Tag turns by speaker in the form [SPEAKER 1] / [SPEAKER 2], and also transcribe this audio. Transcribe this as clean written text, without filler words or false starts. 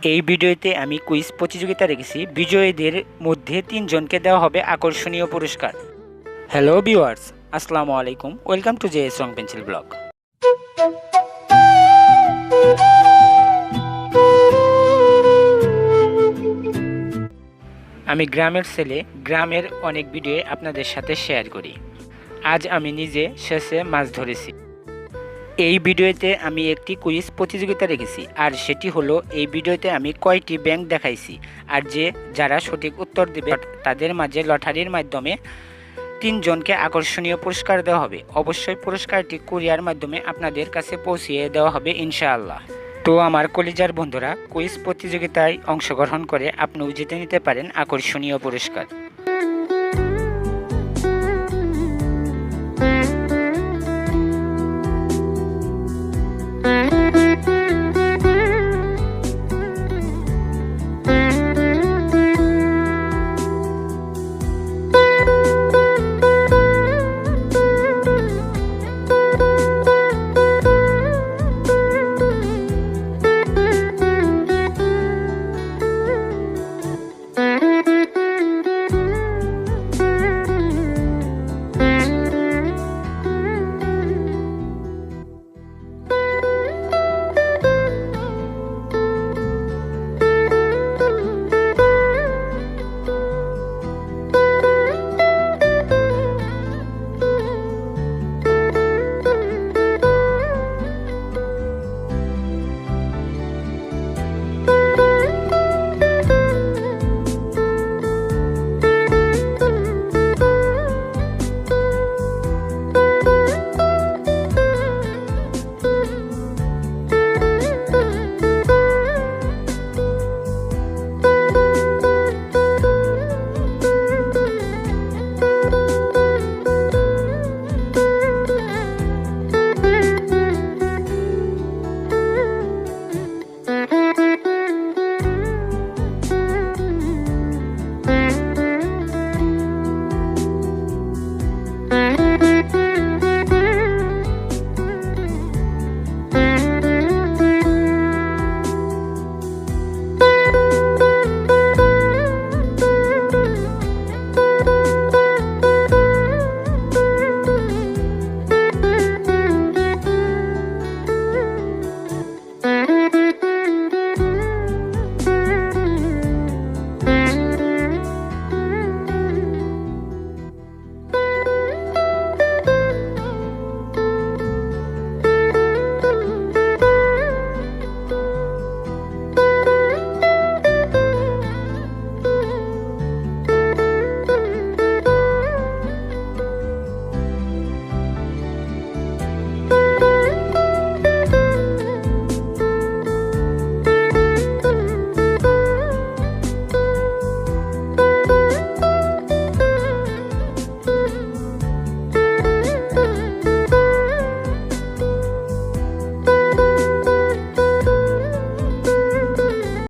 [SPEAKER 1] এই ভিডিওতে আমি কুইজ প্রতিযোগিতা রেখেছি। বিজয়ীদের মধ্যে 3 জনকে দেওয়া হবে আকর্ষণীয় পুরস্কার। হ্যালো ভিউয়ার্স, আসসালামু আলাইকুম। Welcome to jsrongpencilvlog। আমি গ্রামের ছেলে, গ্রামের অনেক ভিডিও আপনাদের সাথে শেয়ার করি। আজ আমি নিজে শেষে মাছ ধরেছি। এই ভিডিওতে আমি একটি কুইজ প্রতিযোগিতা রেখেছি, আর সেটি হলো এই ভিডিওতে আমি কয়টি ব্যাংক দেখাইছি, আর যারা সঠিক উত্তর দেবে তাদের মাঝে লটারির মাধ্যমে 3 জনকে আকর্ষণীয় পুরস্কার দেওয়া হবে। অবশ্যই পুরস্কারটি কুরিয়ার মাধ্যমে আপনাদের কাছে পৌঁছিয়ে দেওয়া হবে ইনশাআল্লাহ। তো আমার কলিজার বন্ধুরা, কুইজ প্রতিযোগিতায় অংশগ্রহণ করে আপনিও জিতে নিতে পারেন আকর্ষণীয় পুরস্কার।